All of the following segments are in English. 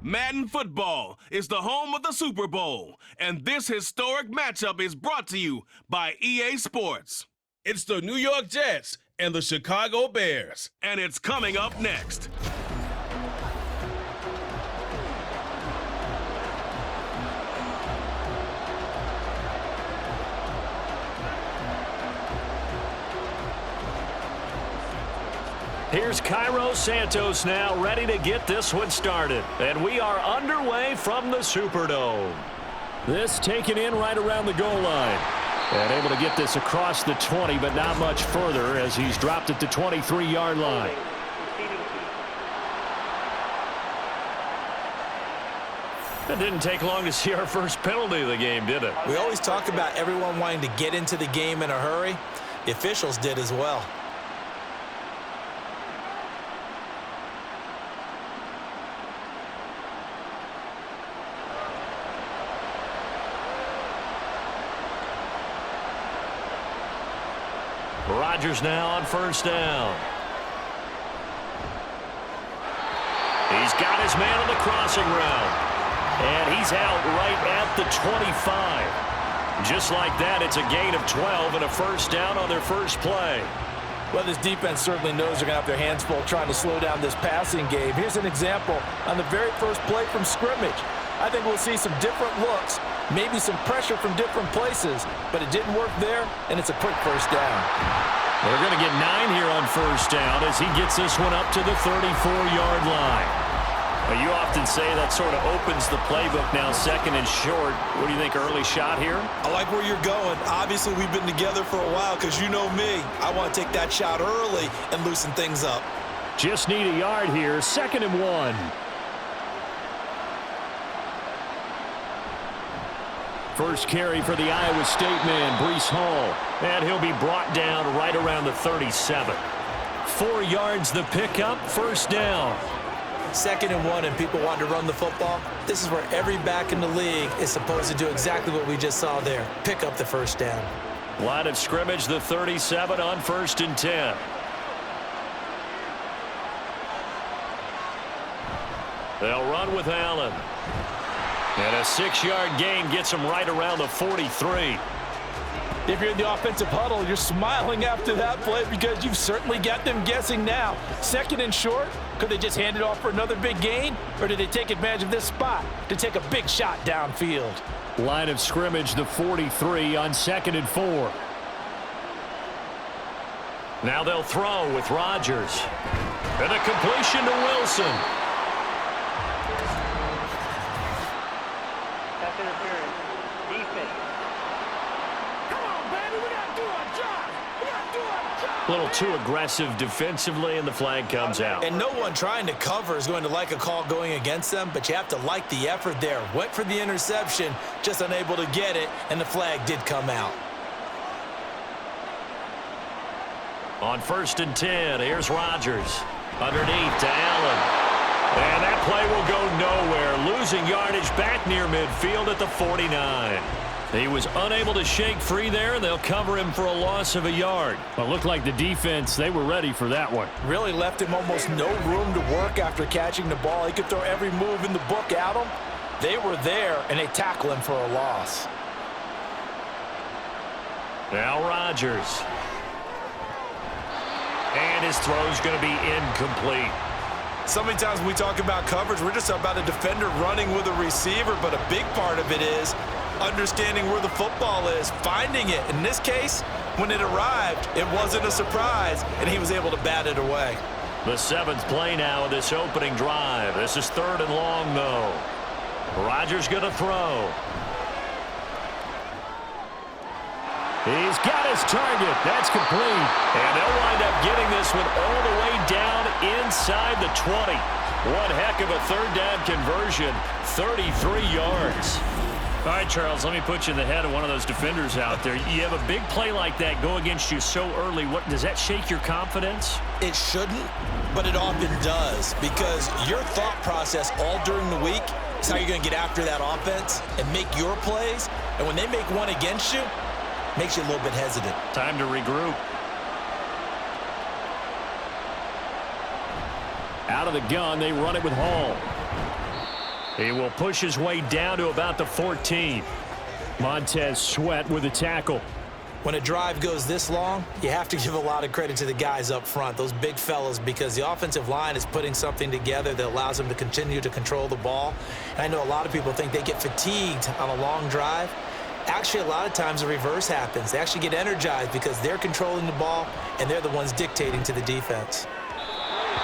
Madden football is the home of the Super Bowl, and this historic matchup is brought to you by EA Sports. It's the New York Jets and the Chicago Bears, and it's coming up next. Here's Cairo Santos now ready to get this one started. And we are underway from the Superdome. This taken in right around the goal line. And able to get this across the 20, but not much further as he's dropped at the 23-yard line. It didn't take long to see our first penalty of the game, did it? We always talk about everyone wanting to get into the game in a hurry. The officials did as well. Rodgers now on first down. He's got his man on the crossing route. And he's out right at the 25. Just like that, it's a gain of 12 and a first down on their first play. Well, this defense certainly knows they're going to have their hands full trying to slow down this passing game. Here's an example on the very first play from scrimmage. I think we'll see some different looks, maybe some pressure from different places, but it didn't work there, and it's a quick first down. We're going to get 9 here on first down as he gets this one up to the 34-yard line. Well, you often say that sort of opens the playbook now, second and short. What do you think, early shot here? I like where you're going. Obviously, we've been together for a while because you know me. I want to take that shot early and loosen things up. Just need a yard here, 2nd and 1. First carry for the Iowa State man, Breece Hall. And he'll be brought down right around the 37. 4 yards the pickup, first down. 2nd and 1, and people want to run the football. This is where every back in the league is supposed to do exactly what we just saw there. Pick up the first down. Line of scrimmage, the 37 on 1st and 10. They'll run with Allen. And a 6-yard gain gets him right around the 43. If you're in the offensive huddle, you're smiling after that play because you've certainly got them guessing now. 2nd and short, could they just hand it off for another big gain? Or did they take advantage of this spot to take a big shot downfield? Line of scrimmage, the 43 on 2nd and 4. Now they'll throw with Rodgers. And a completion to Wilson. A little too aggressive defensively, and the flag comes out. And no one trying to cover is going to like a call going against them, but you have to like the effort there. Went for the interception, just unable to get it, and the flag did come out. On 1st and 10, here's Rodgers. Underneath to Allen. And that play will go nowhere. Losing yardage back near midfield at the 49. He was unable to shake free there, and they'll cover him for a loss of a yard. Well, it looked like the defense, they were ready for that one. Really left him almost no room to work after catching the ball. He could throw every move in the book at him. They were there, and they tackle him for a loss. Now Rodgers. And his throw's going to be incomplete. So many times when we talk about coverage, we're just about a defender running with a receiver, but a big part of it is understanding where the football is, finding it. In this case, when it arrived, it wasn't a surprise, and he was able to bat it away. The 7th play now of this opening drive. This is 3rd and long, though. Rodgers going to throw. He's got his target. That's complete. And they'll wind up getting this one all the way down inside the 20. One heck of a 3rd down conversion, 33 yards. All right, Charles, let me put you in the head of one of those defenders out there. You have a big play like that go against you so early. What does that shake your confidence? It shouldn't, but it often does, because your thought process all during the week is how you're going to get after that offense and make your plays. And when they make one against you, it makes you a little bit hesitant. Time to regroup. Out of the gun, they run it with Hall. He will push his way down to about the 14. Montez Sweat with a tackle. When a drive goes this long, you have to give a lot of credit to the guys up front, those big fellas, because the offensive line is putting something together that allows them to continue to control the ball. And I know a lot of people think they get fatigued on a long drive. Actually, a lot of times the reverse happens. They actually get energized because they're controlling the ball, and they're the ones dictating to the defense.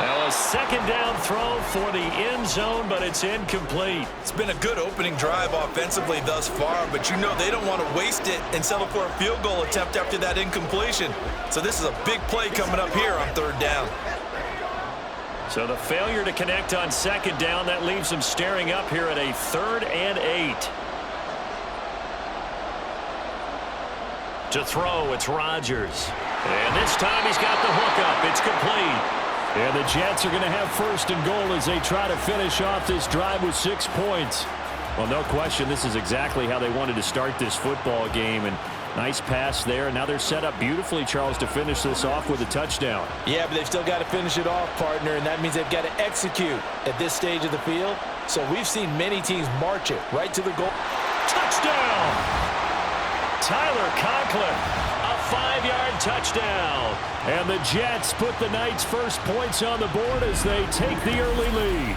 Now a second down throw for the end zone, but it's incomplete. It's been a good opening drive offensively thus far, but you know they don't want to waste it and settle for a field goal attempt after that incompletion. So this is a big play coming up here on third down. So the failure to connect on second down, that leaves them staring up here at a 3rd and 8. To throw, it's Rodgers. And this time he's got the hook up. It's complete. And the Jets are going to have 1st and goal as they try to finish off this drive with 6 points. Well, no question, this is exactly how they wanted to start this football game. And nice pass there. And now they're set up beautifully, Charles, to finish this off with a touchdown. Yeah, but they've still got to finish it off, partner, and that means they've got to execute at this stage of the field. So we've seen many teams march it right to the goal. Touchdown! Tyler Conklin. 5-yard touchdown. And the Jets put the Knights' first points on the board as they take the early lead.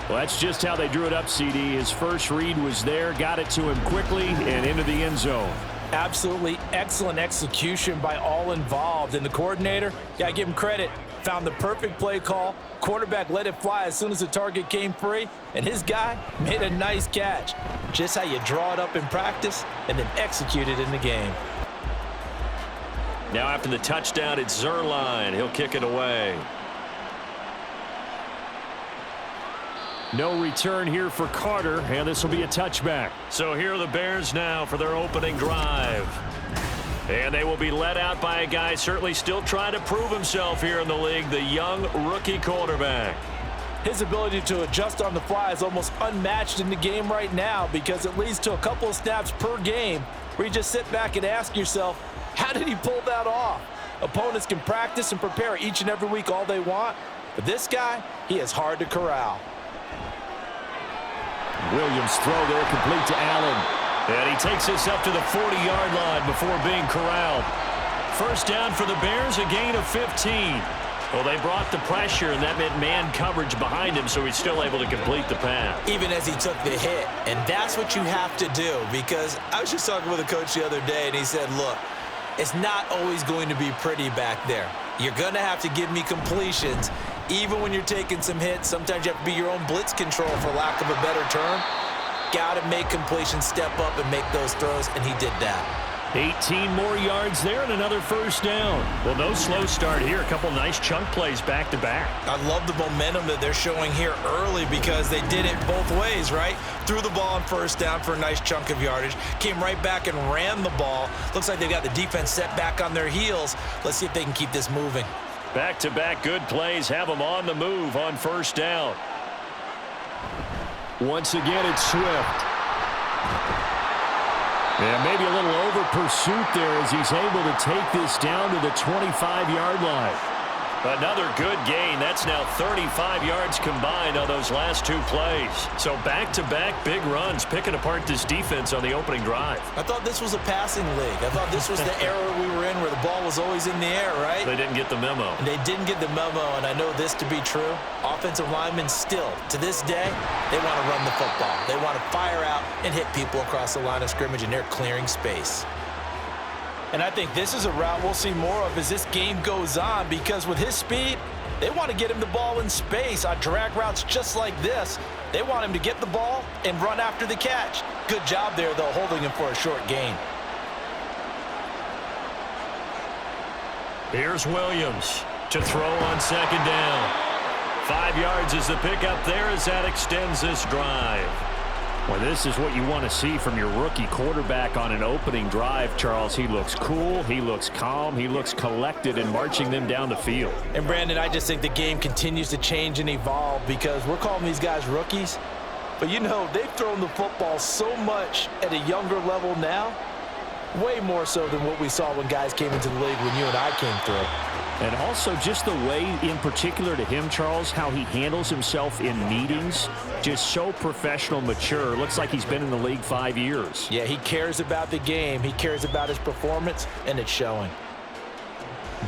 Well, that's just how they drew it up, CD. His first read was there, got it to him quickly, and into the end zone. Absolutely excellent execution by all involved. And the coordinator, got to give him credit, found the perfect play call. Quarterback let it fly as soon as the target came free, and his guy made a nice catch. Just how you draw it up in practice and then execute it in the game. Now after the touchdown, it's Zerline. He'll kick it away. No return here for Carter, and this will be a touchback. So here are the Bears now for their opening drive. And they will be led out by a guy certainly still trying to prove himself here in the league, the young rookie quarterback. His ability to adjust on the fly is almost unmatched in the game right now because it leads to a couple of snaps per game where you just sit back and ask yourself, how did he pull that off? Opponents can practice and prepare each and every week all they want, but this guy, he is hard to corral. Williams throw there complete to Allen. And he takes this up to the 40-yard line before being corralled. First down for the Bears, a gain of 15. Well, they brought the pressure, and that meant man coverage behind him, so he's still able to complete the pass. Even as he took the hit, and that's what you have to do, because I was just talking with a coach the other day, and he said, look, it's not always going to be pretty back there. You're going to have to give me completions, even when you're taking some hits. Sometimes you have to be your own blitz control, for lack of a better term. Got to make completions, step up and make those throws, and he did that. 18 more yards there and another first down. Well, no slow start here. A couple nice chunk plays back to back. I love the momentum that they're showing here early because they did it both ways, right? Threw the ball on first down for a nice chunk of yardage, came right back and ran the ball. Looks like they've got the defense set back on their heels. Let's see if they can keep this moving. Back-to-back good plays have them on the move on first down. Once again, it's Swift. And maybe a little over pursuit there as he's able to take this down to the 25-yard line. Another good gain. That's now 35 yards combined on those last two plays. So back-to-back big runs, picking apart this defense on the opening drive. I thought this was a passing league. I thought this was the era we were in where the ball was always in the air, right? They didn't get the memo. And they didn't get the memo, and I know this to be true. Offensive linemen still, to this day, they want to run the football. They want to fire out and hit people across the line of scrimmage, and they're clearing space. And I think this is a route we'll see more of as this game goes on because with his speed, they want to get him the ball in space on drag routes just like this. They want him to get the ball and run after the catch. Good job there, though, holding him for a short gain. Here's Williams to throw on second down. 5 yards is the pickup there as that extends this drive. Well, this is what you want to see from your rookie quarterback on an opening drive, Charles. He looks cool, he looks calm, he looks collected in marching them down the field. And, Brandon, I just think the game continues to change and evolve because we're calling these guys rookies. But, you know, they've thrown the football so much at a younger level now. Way more so than what we saw when guys came into the league when you and I came through. And also just the way, in particular to him, Charles, how he handles himself in meetings, just so professional, mature. Looks like he's been in the league 5 years. Yeah, he cares about the game. He cares about his performance, and it's showing.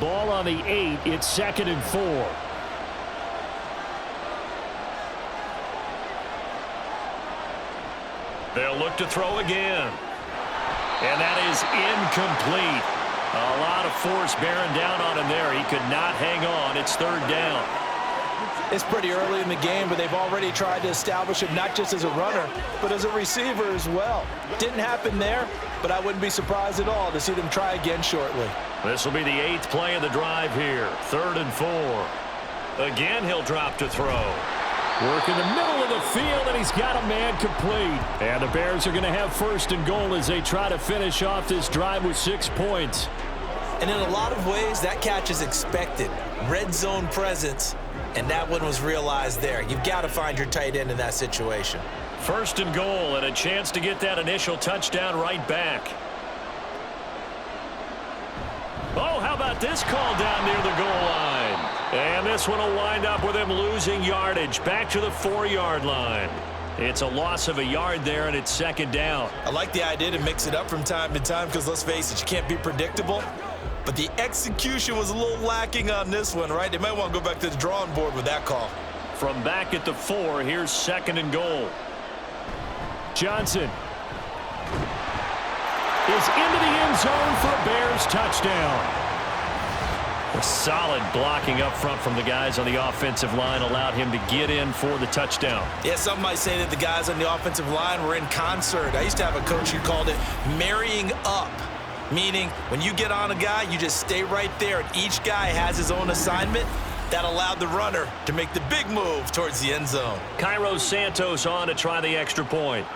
Ball on the 8. It's 2nd and 4. They'll look to throw again. And that is incomplete. A lot of force bearing down on him there. He could not hang on. It's 3rd down. It's pretty early in the game, but they've already tried to establish him not just as a runner, but as a receiver as well. Didn't happen there, but I wouldn't be surprised at all to see them try again shortly. This will be the 8th play of the drive here. 3rd and 4. Again, he'll drop to throw. Work in the middle of the field, and he's got a man complete. And the Bears are going to have 1st and goal as they try to finish off this drive with 6 points. And in a lot of ways, that catch is expected. Red zone presence, and that one was realized there. You've got to find your tight end in that situation. 1st and goal, and a chance to get that initial touchdown right back. Oh, how about this call down near the goal line? And this one will wind up with him losing yardage back to the 4-yard line. It's a loss of a yard there, and it's 2nd down. I like the idea to mix it up from time to time because, let's face it, you can't be predictable. But the execution was a little lacking on this one, right? They might want to go back to the drawing board with that call. From back at the 4, here's 2nd and goal. Johnson is into the end zone for a Bears touchdown. A solid blocking up front from the guys on the offensive line allowed him to get in for the touchdown. Yeah, some might say that the guys on the offensive line were in concert. I used to have a coach who called it marrying up, meaning when you get on a guy, you just stay right there, and each guy has his own assignment. That allowed the runner to make the big move towards the end zone. Cairo Santos on to try the extra point.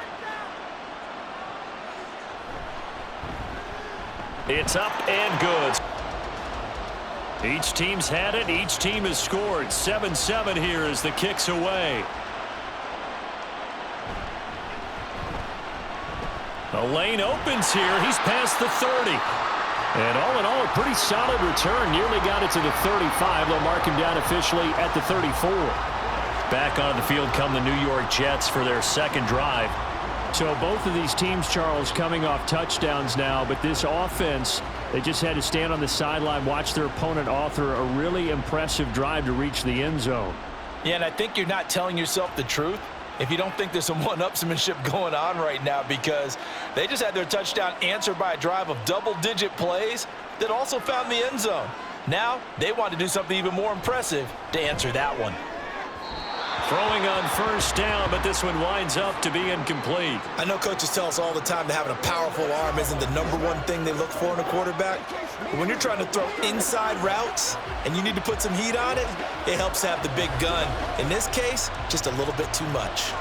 It's up and good. Each team's had it. Each team has scored. 7-7 here as the kick's away. The lane opens here. He's past the 30. And all in all, a pretty solid return. Nearly got it to the 35. They'll mark him down officially at the 34. Back on the field come the New York Jets for their 2nd drive. So both of these teams, Charles, coming off touchdowns now, but this offense, they just had to stand on the sideline, watch their opponent author a really impressive drive to reach the end zone. Yeah, and I think you're not telling yourself the truth if you don't think there's some one-upsmanship going on right now, because they just had their touchdown answered by a drive of double-digit plays that also found the end zone. Now they want to do something even more impressive to answer that one. Throwing on 1st down, but this one winds up to be incomplete. I know coaches tell us all the time that having a powerful arm isn't the #1 thing they look for in a quarterback. But when you're trying to throw inside routes and you need to put some heat on it, it helps have the big gun. In this case, just a little bit too much.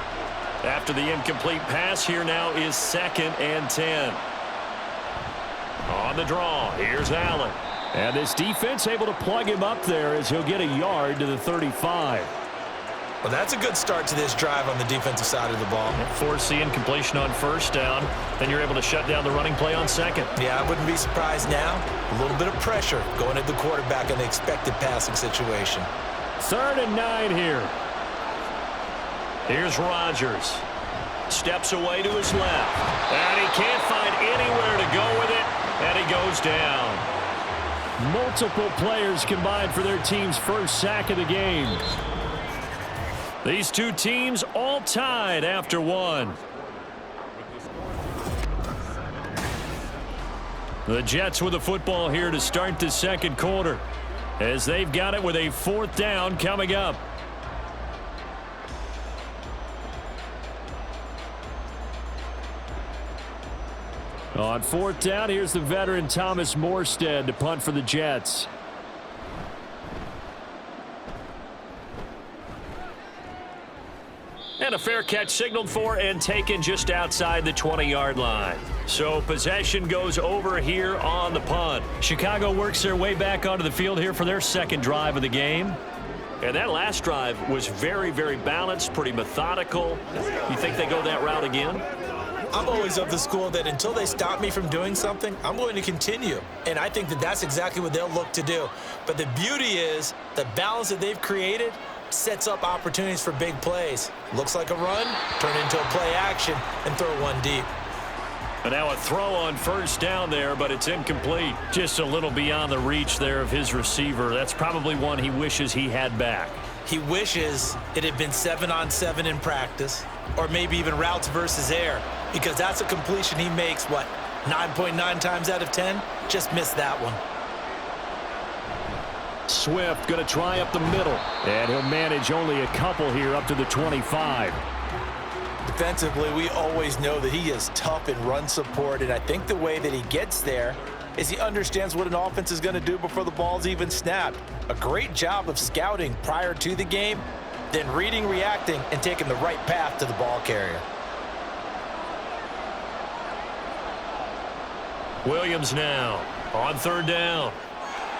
After the incomplete pass, here now is 2nd and 10. On the draw, here's Allen. And this defense able to plug him up there as he'll get a yard to the 35. Well, that's a good start to this drive on the defensive side of the ball. Force the incompletion on 1st down. Then you're able to shut down the running play on 2nd. Yeah, I wouldn't be surprised now. A little bit of pressure going at the quarterback in the expected passing situation. 3rd and 9 here. Here's Rodgers. Steps away to his left. And he can't find anywhere to go with it. And he goes down. Multiple players combined for their team's 1st sack of the game. These two teams all tied after 1. The Jets with the football here to start the 2nd quarter, as they've got it with a 4th down coming up. On 4th down, here's the veteran Thomas Morstead to punt for the Jets. And a fair catch signaled for and taken just outside the 20-yard line. So possession goes over here on the punt. Chicago works their way back onto the field here for their 2nd drive of the game. And that last drive was very, very balanced, pretty methodical. You think they go that route again? I'm always of the school that until they stop me from doing something, I'm going to continue. And I think that that's exactly what they'll look to do. But the beauty is the balance that they've created sets up opportunities for big plays. Looks like a run, turn into a play action, and throw one deep. And now a throw on first down there, but it's incomplete. Just a little beyond the reach there of his receiver. That's probably one he wishes he had back. He wishes it had been 7-on-7 in practice, or maybe even routes versus air, because that's a completion he makes, 9.9 times out of 10? Just missed that one. Swift going to try up the middle, and he'll manage only a couple here up to the 25. Defensively, we always know that he is tough in run support, and I think the way that he gets there is he understands what an offense is going to do before the ball's even snapped. A great job of scouting prior to the game, then reading, reacting, and taking the right path to the ball carrier. Williams now on third down.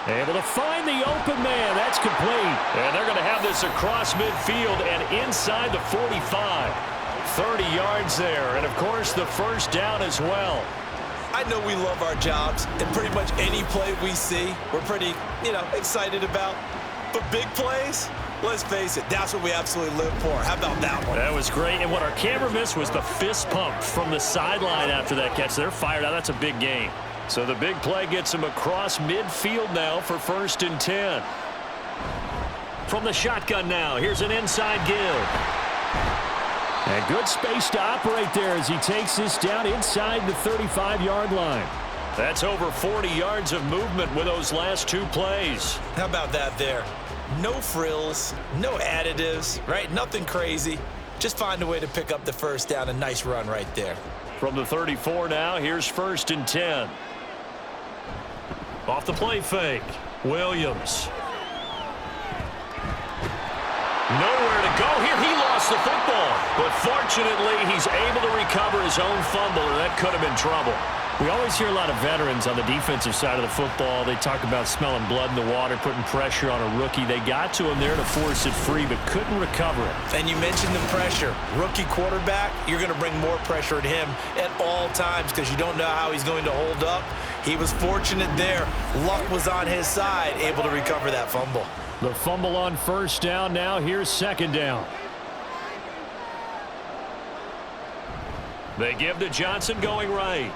Able to find the open man. That's complete. And they're going to have this across midfield and inside the 45. 30 yards there. And, of course, the first down as well. I know we love our jobs, and pretty much any play we see, we're pretty, excited about. But big plays, let's face it, that's what we absolutely live for. How about that one? That was great. And what our camera missed was the fist pump from the sideline after that catch. They're fired out. That's a big gain. So the big play gets him across midfield now for 1st and 10. From the shotgun now, here's an inside give. And good space to operate there as he takes this down inside the 35-yard line. That's over 40 yards of movement with those last two plays. How about that there? No frills, no additives, right? Nothing crazy. Just find a way to pick up the first down. A nice run right there. From the 34 now, here's 1st and 10. Off the play fake, Williams. Nowhere to go here. He lost the football. But fortunately, he's able to recover his own fumble, or that could have been trouble. We always hear a lot of veterans on the defensive side of the football. They talk about smelling blood in the water, putting pressure on a rookie. They got to him there to force it free, but couldn't recover it. And you mentioned the pressure. Rookie quarterback, you're going to bring more pressure at him at all times because you don't know how he's going to hold up. He was fortunate there. Luck was on his side, able to recover that fumble. The fumble on first down now. Here's 2nd down. They give to Johnson going right.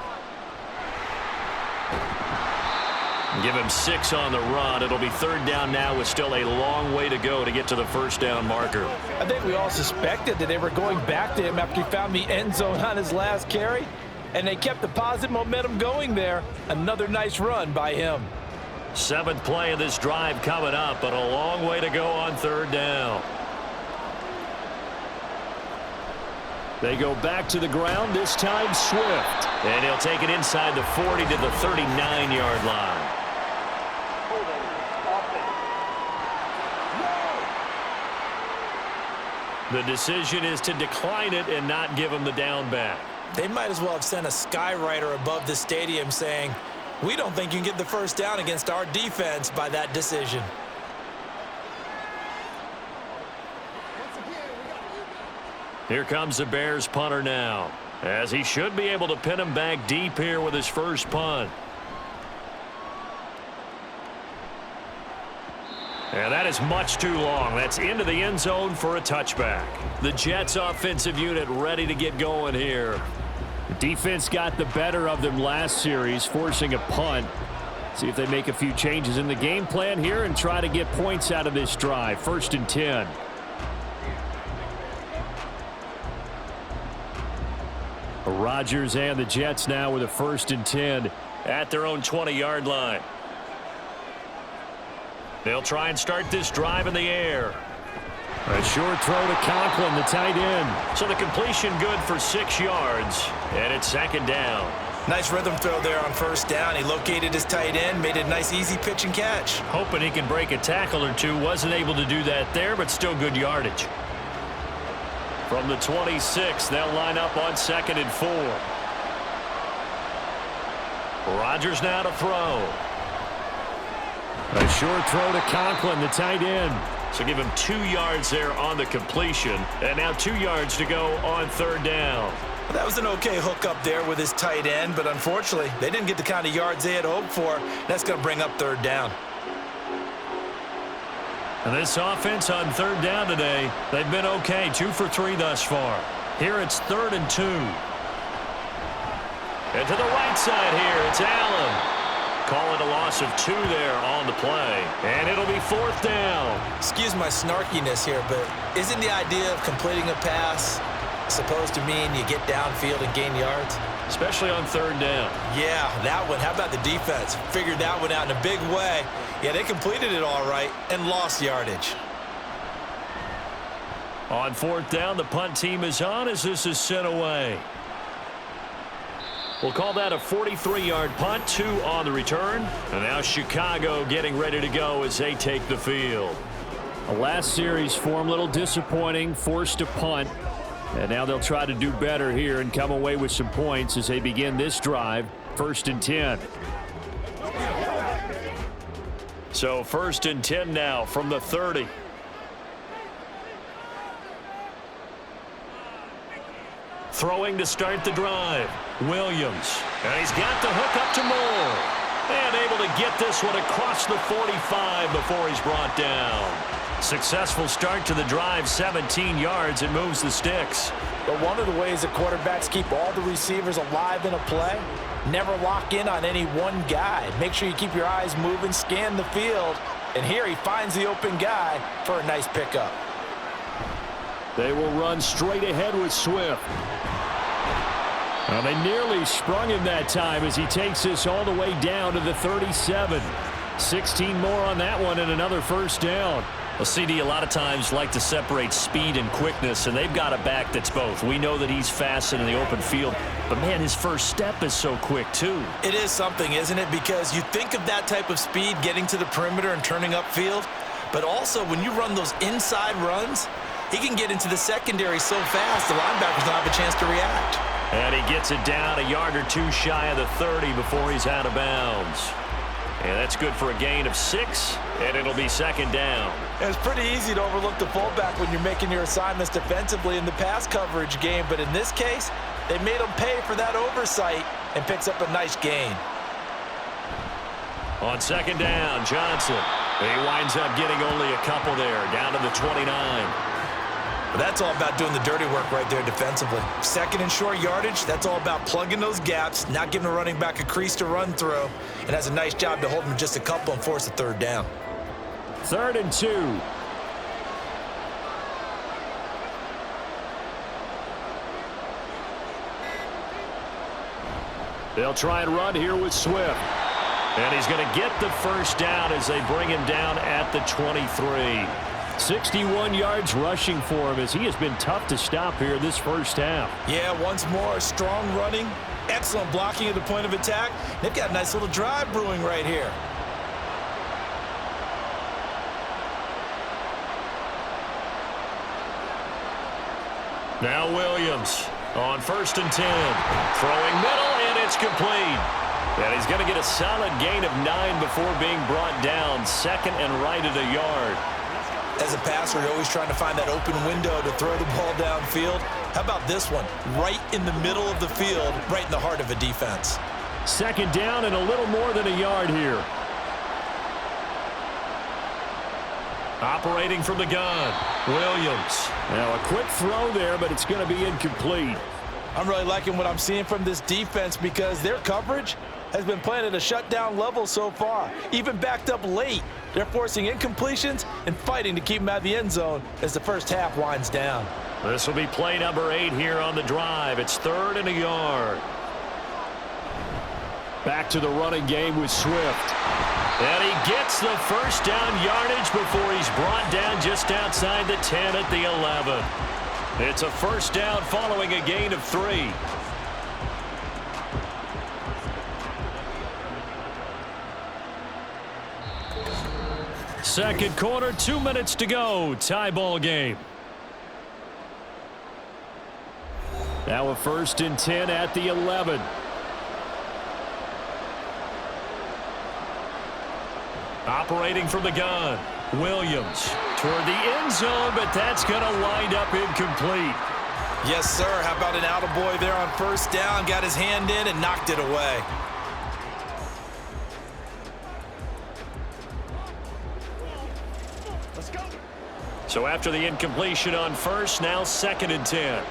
Give him 6 on the run. It'll be 3rd down now with still a long way to go to get to the first down marker. I think we all suspected that they were going back to him after he found the end zone on his last carry, and they kept the positive momentum going there. Another nice run by him. 7th play of this drive coming up, but a long way to go on 3rd down. They go back to the ground, this time Swift. And he'll take it inside the 40 to the 39-yard line. The decision is to decline it and not give him the down back. They might as well have sent a skywriter above the stadium saying, we don't think you can get the first down against our defense by that decision. Here comes the Bears punter now, as he should be able to pin him back deep here with his first punt. And that is much too long. That's into the end zone for a touchback. The Jets offensive unit ready to get going here. The defense got the better of them last series, forcing a punt. See if they make a few changes in the game plan here and try to get points out of this drive. 1st and 10. Rodgers and the Jets now with a 1st and 10 at their own 20-yard line. They'll try and start this drive in the air. A short throw to Conklin, the tight end. So the completion good for 6 yards, and it's 2nd down. Nice rhythm throw there on 1st down. He located his tight end, made a nice easy pitch and catch. Hoping he can break a tackle or two. Wasn't able to do that there, but still good yardage. From the 26, they'll line up on 2nd and 4. Rodgers now to throw. A short throw to Conklin, the tight end. So give him 2 yards there on the completion. And now 2 yards to go on 3rd down. Well, that was an okay hook up there with his tight end, but unfortunately, they didn't get the kind of yards they had hoped for. That's going to bring up third down. And this offense on third down today, they've been okay, 2 for 3 thus far. Here it's 3rd and 2. And to the right side here, it's Allen. Call it a loss of 2 there on the play. And it'll be 4th down. Excuse my snarkiness here, but isn't the idea of completing a pass supposed to mean you get downfield and gain yards? Especially on third down. Yeah, that one. How about the defense? Figured that one out in a big way. Yeah, they completed it all right and lost yardage. On 4th down, the punt team is on as this is sent away. We'll call that a 43-yard punt, 2 on the return. And now Chicago getting ready to go as they take the field. The last series for them, a little disappointing, forced to punt. And now they'll try to do better here and come away with some points as they begin this drive, 1st and 10. So 1st and 10 now from the 30. Throwing to start the drive, Williams. And he's got the hook up to Moore. And able to get this one across the 45 before he's brought down. Successful start to the drive, 17 yards. It moves the sticks. But one of the ways that quarterbacks keep all the receivers alive in a play, never lock in on any one guy. Make sure you keep your eyes moving, scan the field. And here he finds the open guy for a nice pickup. They will run straight ahead with Swift. Well, they nearly sprung him that time as he takes this all the way down to the 37. 16 more on that one and another 1st down. Well, CD, a lot of times like to separate speed and quickness, and they've got a back that's both. We know that he's fast in the open field, but, man, his first step is so quick, too. It is something, isn't it? Because you think of that type of speed getting to the perimeter and turning upfield, but also when you run those inside runs, he can get into the secondary so fast the linebackers don't have a chance to react. And he gets it down a yard or 2 shy of the 30 before he's out of bounds. And that's good for a gain of 6, and it'll be 2nd down. It's pretty easy to overlook the fullback when you're making your assignments defensively in the pass coverage game, but in this case, they made him pay for that oversight and picks up a nice gain. On 2nd down, Johnson. He winds up getting only a couple there, down to the 29. But that's all about doing the dirty work right there defensively. 2nd and short yardage, that's all about plugging those gaps, not giving a running back a crease to run through, and has a nice job to hold him just a couple and force a 3rd down. 3rd and 2. They'll try and run here with Swift. And he's going to get the 1st down as they bring him down at the 23. 61 yards rushing for him as he has been tough to stop here this 1st half. Yeah, once more, strong running, excellent blocking at the point of attack. They've got a nice little drive brewing right here. Now Williams on 1st and 10. Throwing middle, and it's complete. And he's going to get a solid gain of 9 before being brought down. 2nd and right at a yard. As a passer, you're always trying to find that open window to throw the ball downfield. How about this one? Right in the middle of the field, right in the heart of a defense. 2nd down and a little more than a yard here. Operating from the gun, Williams. Now a quick throw there, but it's going to be incomplete. I'm really liking what I'm seeing from this defense because their coverage has been playing at a shutdown level so far. Even backed up late, they're forcing incompletions and fighting to keep them out of the end zone as the 1st half winds down. This will be play number 8 here on the drive. It's 3rd and a yard. Back to the running game with Swift. And he gets the 1st down yardage before he's brought down just outside the 10 at the 11. It's a 1st down following a gain of 3. Second quarter, 2 minutes to go. Tie ball game. Now a 1st and 10 at the 11. Operating from the gun, Williams toward the end zone, but that's going to wind up incomplete. Yes, sir. How about an attaboy there on first down? Got his hand in and knocked it away. Let's go. So after the incompletion on first, now 2nd and 10.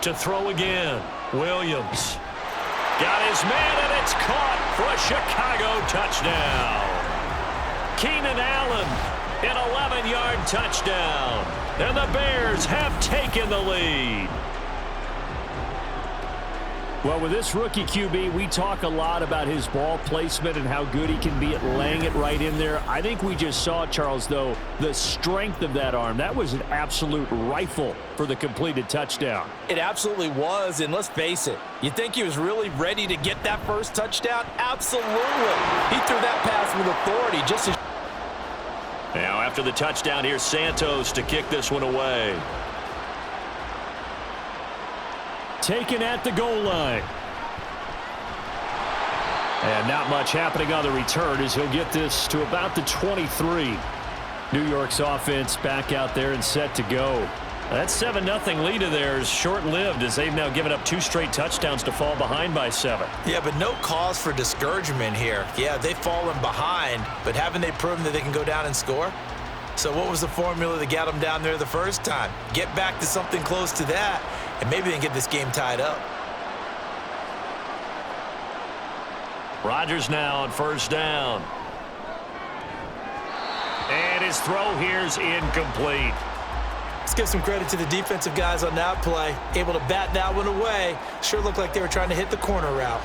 To throw again, Williams. Got his man, and it's caught for a Chicago touchdown. Keenan Allen, an 11-yard touchdown. And the Bears have taken the lead. Well, with this rookie QB, we talk a lot about his ball placement and how good he can be at laying it right in there. I think we just saw, Charles, though, the strength of that arm. That was an absolute rifle for the completed touchdown. It absolutely was, and let's face it, you think he was really ready to get that first touchdown? Absolutely. He threw that pass with authority just as... Now after the touchdown, here's Santos to kick this one away. Taken at the goal line. And not much happening on the return as he'll get this to about the 23. New York's offense back out there and set to go. That 7-0 lead of theirs is short-lived as they've now given up 2 straight touchdowns to fall behind by 7. Yeah, but no cause for discouragement here. Yeah, they've fallen behind, but haven't they proven that they can go down and score? So what was the formula that got them down there the first time? Get back to something close to that, and maybe they can get this game tied up. Rodgers now on first down. And his throw here's incomplete. Let's give some credit to the defensive guys on that play. Able to bat that one away. Sure looked like they were trying to hit the corner route.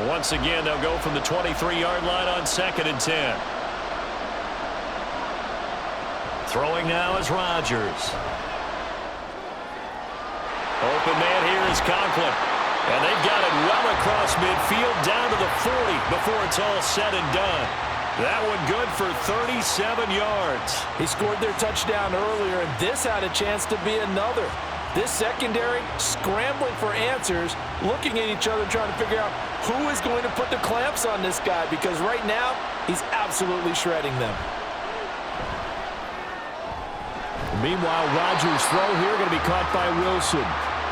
Once again, they'll go from the 23-yard line on 2nd and 10. Throwing now is Rodgers. Open man here is Conklin. And they've got it well across midfield down to the 40 before it's all said and done. That one good for 37 yards. He scored their touchdown earlier, and this had a chance to be another. This secondary scrambling for answers, looking at each other, trying to figure out who is going to put the clamps on this guy, because right now he's absolutely shredding them. Meanwhile, Rodgers' throw here going to be caught by Wilson.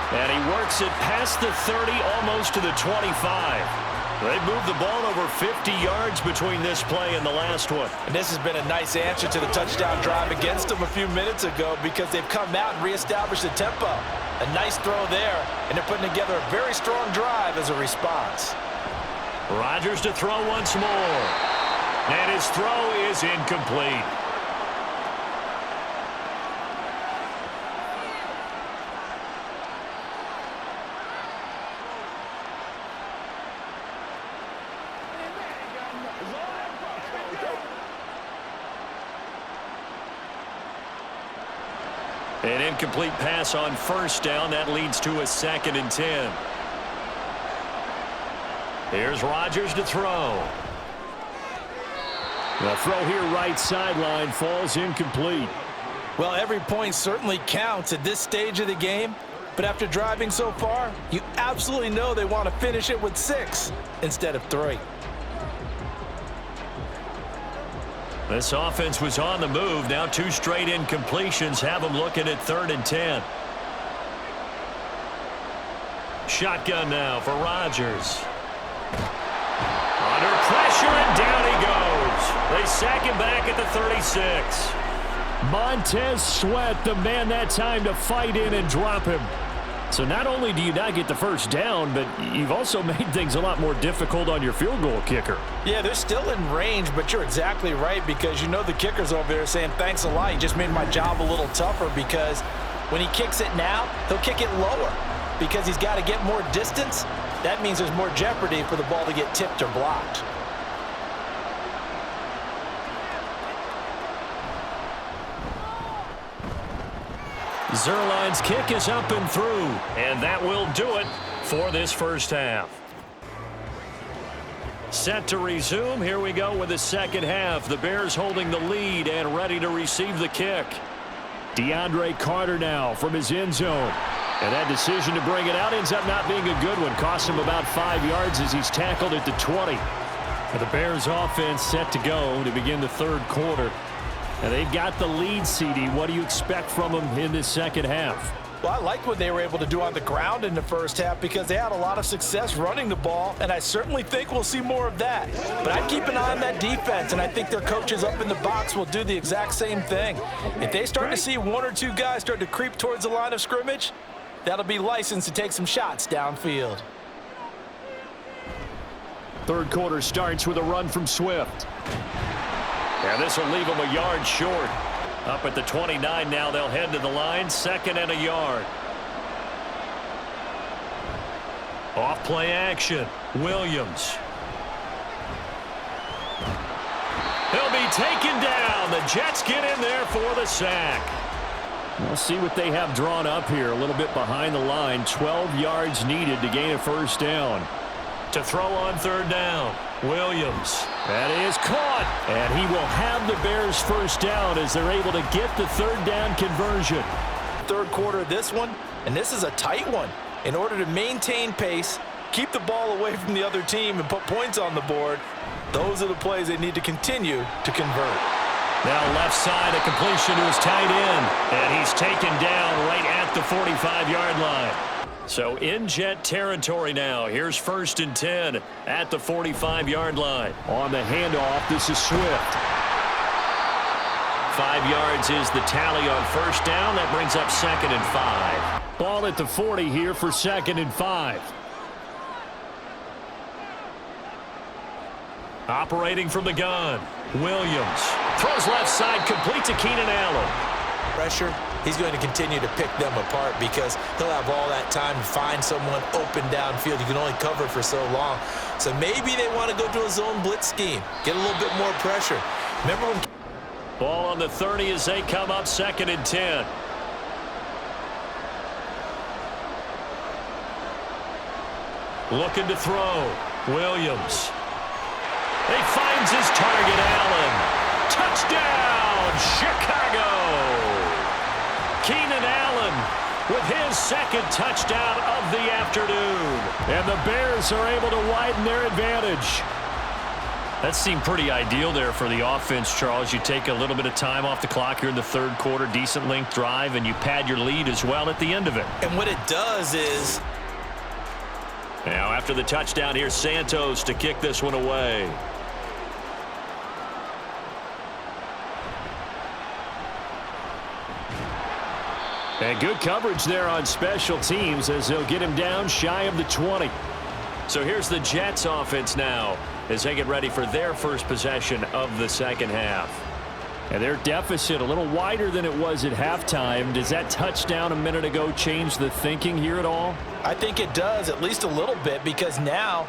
And he works it past the 30, almost to the 25. They've moved the ball over 50 yards between this play and the last one. And this has been a nice answer to the touchdown drive against them a few minutes ago, because they've come out and reestablished the tempo. A nice throw there, and they're putting together a very strong drive as a response. Rodgers to throw once more. And his throw is incomplete. An incomplete pass on first down. That leads to a 2nd and 10. Here's Rodgers to throw. The throw here right sideline falls incomplete. Well, every point certainly counts at this stage of the game. But after driving so far, you absolutely know they want to finish it with 6 instead of 3. This offense was on the move. Now 2 straight incompletions have them looking at 3rd and 10. Shotgun now for Rodgers. Under pressure, and down he goes. They sack him back at the 36. Montez Sweat, the man that time to fight in and drop him. So not only do you not get the first down, but you've also made things a lot more difficult on your field goal kicker. Yeah, they're still in range, but you're exactly right, because you know the kicker's over there saying, thanks a lot, you just made my job a little tougher, because when he kicks it now, he'll kick it lower because he's got to get more distance. That means there's more jeopardy for the ball to get tipped or blocked. Zerline's kick is up and through, and that will do it for this first half. Set to resume. Here we go with the second half. The Bears holding the lead and ready to receive the kick. DeAndre Carter now from his end zone. And that decision to bring it out ends up not being a good one. Cost him about 5 yards as he's tackled at the 20. The Bears offense set to go to begin the third quarter. And they've got the lead, CD. What do you expect from them in this second half? Well, I like what they were able to do on the ground in the first half because they had a lot of success running the ball, and I certainly think we'll see more of that. But I'd keep an eye on that defense, and I think their coaches up in the box will do the exact same thing. If they start to see one or two guys start to creep towards the line of scrimmage, that'll be licensed to take some shots downfield. Third quarter starts with a run from Swift. And this will leave them a yard short. Up at the 29 now, they'll head to the line, 2nd and a yard. Off play action, Williams. He'll be taken down. The Jets get in there for the sack. We'll see what they have drawn up here. A little bit behind the line. 12 yards needed to gain a first down. To throw on 3rd down, Williams. That is caught. And he will have the Bears first down as they're able to get the 3rd down conversion. Third quarter of this one, and this is a tight one. In order to maintain pace, keep the ball away from the other team, and put points on the board, those are the plays they need to continue to convert. Now left side, a completion to his tight end. And he's taken down right at the 45-yard line. So in Jet territory now. Here's 1st and 10 at the 45-yard line. On the handoff, this is Swift. 5 yards is the tally on first down. That brings up 2nd and 5. Ball at the 40 here for 2nd and 5. Operating from the gun, Williams. Throws left side, complete to Keenan Allen. Pressure, he's going to continue to pick them apart because he'll have all that time to find someone open downfield. You can only cover for so long. So maybe they want to go to a zone blitz scheme, get a little bit more pressure. Remember when... Ball on the 30 as they come up 2nd and 10. Looking to throw, Williams. He finds his target, Allen. Touchdown, Chicago! Keenan Allen with his 2nd touchdown of the afternoon. And the Bears are able to widen their advantage. That seemed pretty ideal there for the offense, Charles. You take a little bit of time off the clock here in the third quarter, decent length drive, and you pad your lead as well at the end of it. And what it does is... Now after the touchdown, here's Santos to kick this one away. And good coverage there on special teams as they'll get him down shy of the 20. So here's the Jets offense now as they get ready for their first possession of the second half. And their deficit a little wider than it was at halftime. Does that touchdown a minute ago change the thinking here at all? I think it does, at least a little bit, because now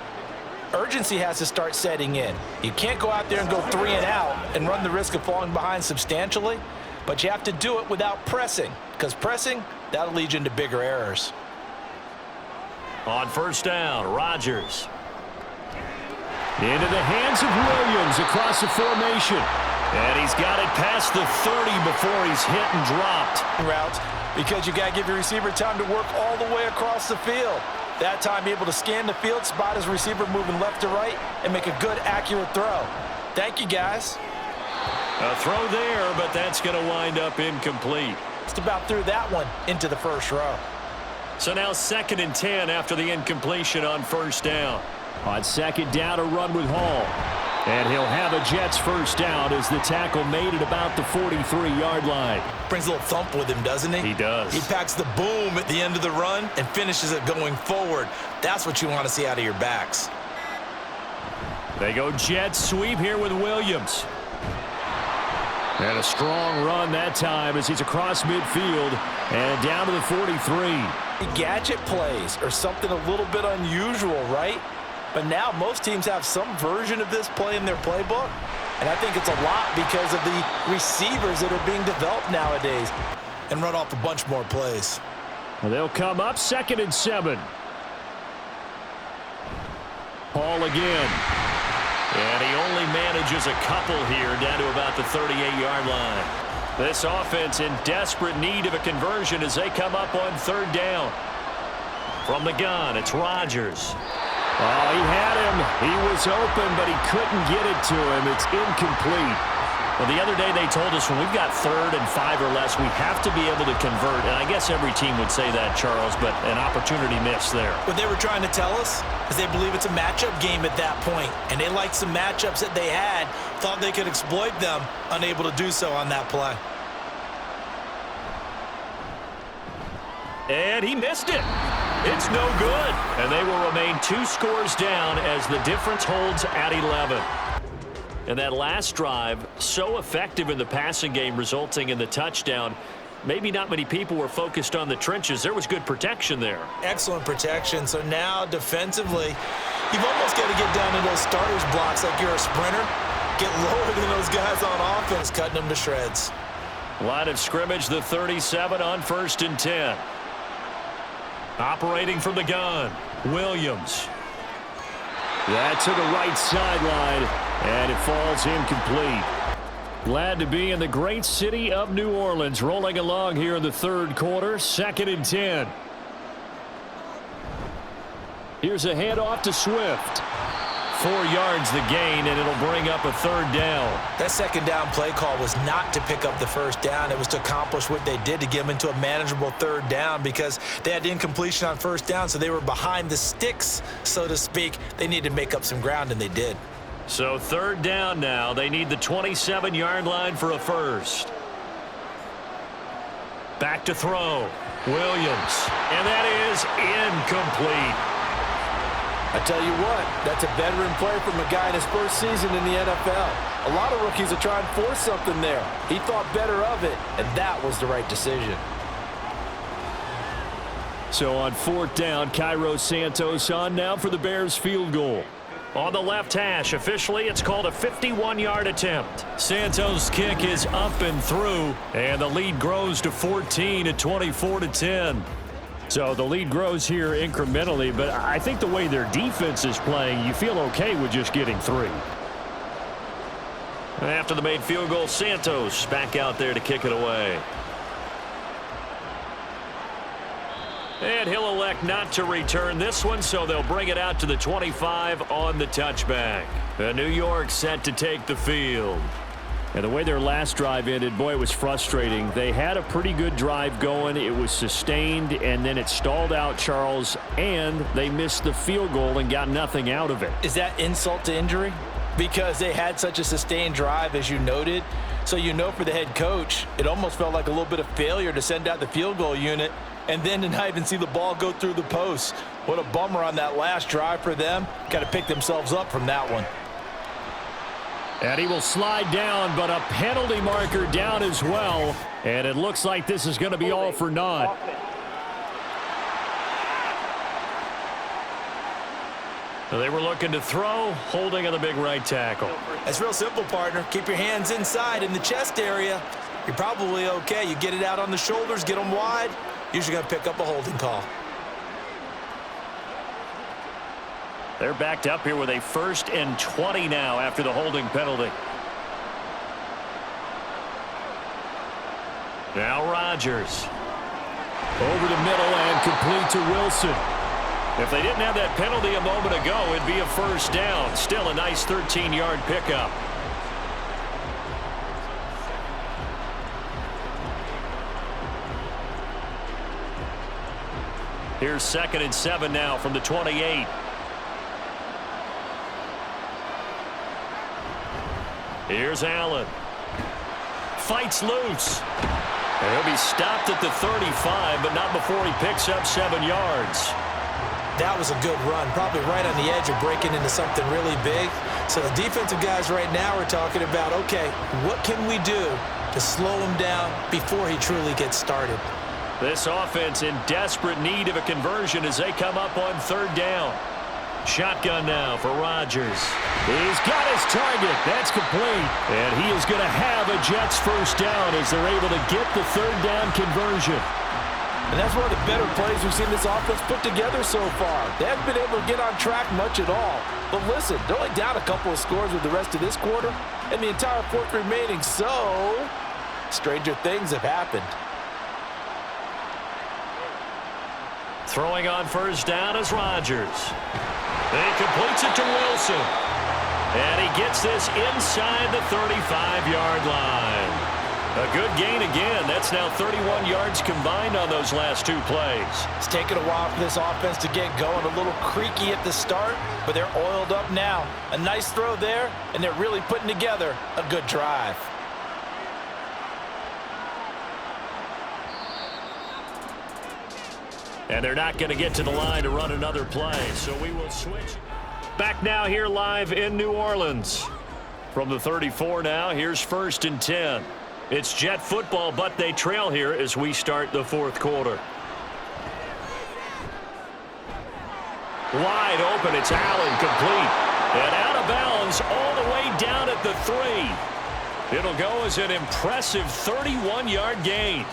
urgency has to start setting in. You can't go out there and go 3 and out and run the risk of falling behind substantially, but you have to do it without pressing, because pressing, that'll lead you into bigger errors. On first down, Rodgers. Into the hands of Williams across the formation. And he's got it past the 30 before he's hit and dropped. Routes, because you got to give your receiver time to work all the way across the field. That time, be able to scan the field, spot his receiver moving left to right, and make a good, accurate throw. Thank you, guys. A throw there, but that's going to wind up incomplete. Just about threw that one into the first row. So now 2nd and 10 after the incompletion on first down. On second down, a run with Hall. And he'll have a Jets first down as the tackle made at about the 43-yard line. Brings a little thump with him, doesn't he? He does. He packs the boom at the end of the run and finishes it going forward. That's what you want to see out of your backs. They go Jets sweep here with Williams. And a strong run that time as he's across midfield and down to the 43. Gadget plays are something a little bit unusual, right? But now most teams have some version of this play in their playbook. And I think it's a lot because of the receivers that are being developed nowadays. And run off a bunch more plays. Well, they'll come up 2nd and 7. Hall again. And he only manages a couple here down to about the 38-yard line. This offense in desperate need of a conversion as they come up on third down. From the gun, it's Rodgers. Oh, he had him. He was open, but he couldn't get it to him. It's incomplete. Well, the other day they told us when we've got 3rd and 5 or less, we have to be able to convert. And I guess every team would say that, Charles, but an opportunity missed there. What they were trying to tell us is they believe it's a matchup game at that point, and they liked some matchups that they had, thought they could exploit them, unable to do so on that play. And he missed it. It's no good. And they will remain 2 scores down as the difference holds at 11. And that last drive, so effective in the passing game, resulting in the touchdown. Maybe not many people were focused on the trenches. There was good protection there. Excellent protection. So now defensively, you've almost got to get down to those starters blocks like you're a sprinter. Get lower than those guys on offense, cutting them to shreds. Line of scrimmage, the 37 on 1st and 10. Operating from the gun, Williams. That to the right sideline, and it falls incomplete. Glad to be in the great city of New Orleans, rolling along here in the 3rd quarter, 2nd and 10. Here's a handoff to Swift. 4 yards the gain, and it'll bring up a 3rd down. That 2nd down play call was not to pick up the 1st down. It was to accomplish what they did to get them into a manageable 3rd down because they had incompletion on 1st down, so they were behind the sticks, so to speak. They needed to make up some ground, and they did. So 3rd down now. They need the 27-yard line for a 1st. Back to throw. Williams. And that is incomplete. I tell you what, that's a veteran play from a guy in his first season in the NFL. A lot of rookies are trying to force something there. He thought better of it, and that was the right decision. So on 4th down, Cairo Santos on now for the Bears field goal. On the left hash, officially it's called a 51-yard attempt. Santos' kick is up and through, and the lead grows to 14 at 24-10. So the lead grows here incrementally, but I think the way their defense is playing, you feel okay with just getting 3. After the made field goal, Santos back out there to kick it away. And he'll elect not to return this one, so they'll bring it out to the 25 on the touchback. New York set to take the field. And the way their last drive ended, boy, it was frustrating. They had a pretty good drive going. It was sustained, and then it stalled out, Charles, and they missed the field goal and got nothing out of it. Is that insult to injury? Because they had such a sustained drive, as you noted. So you know for the head coach, it almost felt like a little bit of failure to send out the field goal unit and then to not even see the ball go through the post. What a bummer on that last drive for them. Got to pick themselves up from that one. And he will slide down, but a penalty marker down as well. And it looks like this is going to be all for naught. They were looking to throw, holding on the big right tackle. That's real simple, partner. Keep your hands inside in the chest area. You're probably okay. You get it out on the shoulders, get them wide. Usually going to pick up a holding call. They're backed up here with a 1st and 20 now after the holding penalty. Now Rodgers. Over the middle and complete to Wilson. If they didn't have that penalty a moment ago, it'd be a 1st down. Still a nice 13-yard pickup. Here's 2nd and 7 now from the 28. Here's Allen. Fights loose. And he'll be stopped at the 35, but not before he picks up 7 yards. That was a good run, probably right on the edge of breaking into something really big. So the defensive guys right now are talking about, okay, what can we do to slow him down before he truly gets started? This offense in desperate need of a conversion as they come up on 3rd down. Shotgun now for Rodgers. He's got his target. That's complete. And he is going to have a Jets 1st down as they're able to get the 3rd down conversion. And that's one of the better plays we've seen this offense put together so far. They haven't been able to get on track much at all. But listen, they're only down a couple of scores with the rest of this quarter and the entire 4th remaining. So, stranger things have happened. Throwing on 1st down is Rodgers. He completes it to Wilson. And he gets this inside the 35-yard line. A good gain again. That's now 31 yards combined on those last two plays. It's taken a while for this offense to get going. A little creaky at the start, but they're oiled up now. A nice throw there, and they're really putting together a good drive. And they're not going to get to the line to run another play, so we will switch. Back now here live in New Orleans. From the 34 now, here's 1st and 10. It's Jet football, but they trail here as we start the fourth quarter. Wide open, it's Allen, complete. And out of bounds all the way down at the 3. It'll go as an impressive 31-yard gain.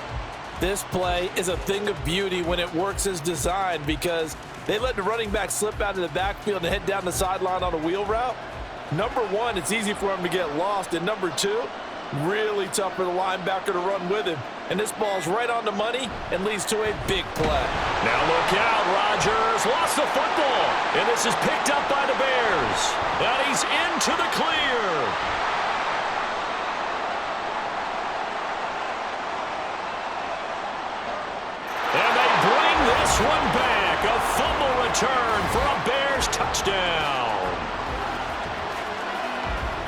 This play is a thing of beauty when it works as designed because they let the running back slip out of the backfield and head down the sideline on a wheel route. Number one, it's easy for him to get lost. And number two, really tough for the linebacker to run with him. And this ball's right on the money and leads to a big play. Now look out, Rodgers lost the football. And this is picked up by the Bears. And he's into the clear. And they bring this one back. A fumble return for a Bears touchdown.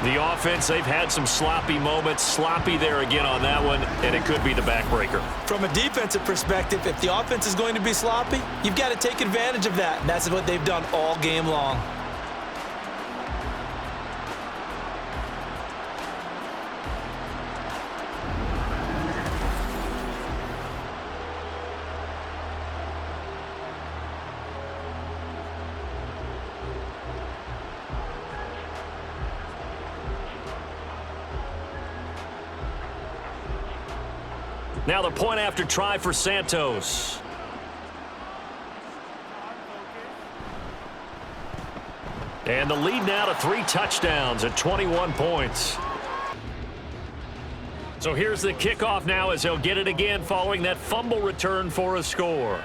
The offense, they've had some sloppy moments. Sloppy there again on that one, and it could be the backbreaker. From a defensive perspective, if the offense is going to be sloppy, you've got to take advantage of that. And that's what they've done all game long. Now the point after try for Santos. And the lead now to 3 touchdowns at 21 points. So here's the kickoff now as he'll get it again following that fumble return for a score.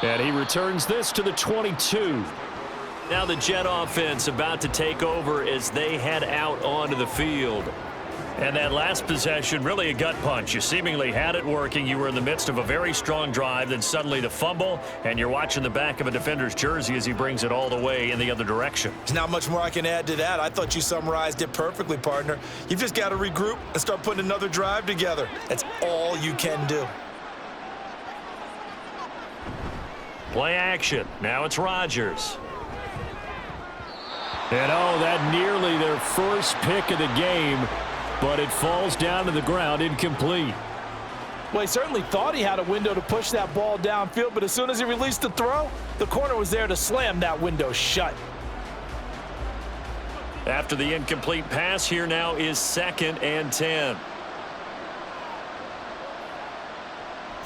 And he returns this to the 22. Now the Jet offense about to take over as they head out onto the field. And that last possession, really a gut punch. You seemingly had it working. You were in the midst of a very strong drive. Then suddenly the fumble, and you're watching the back of a defender's jersey as he brings it all the way in the other direction. There's not much more I can add to that. I thought you summarized it perfectly, partner. You've just got to regroup and start putting another drive together. That's all you can do. Play action. Now it's Rodgers. And oh, that nearly their first pick of the game, but it falls down to the ground incomplete. Well, he certainly thought he had a window to push that ball downfield, but as soon as he released the throw, the corner was there to slam that window shut. After the incomplete pass, here now is 2nd and 10.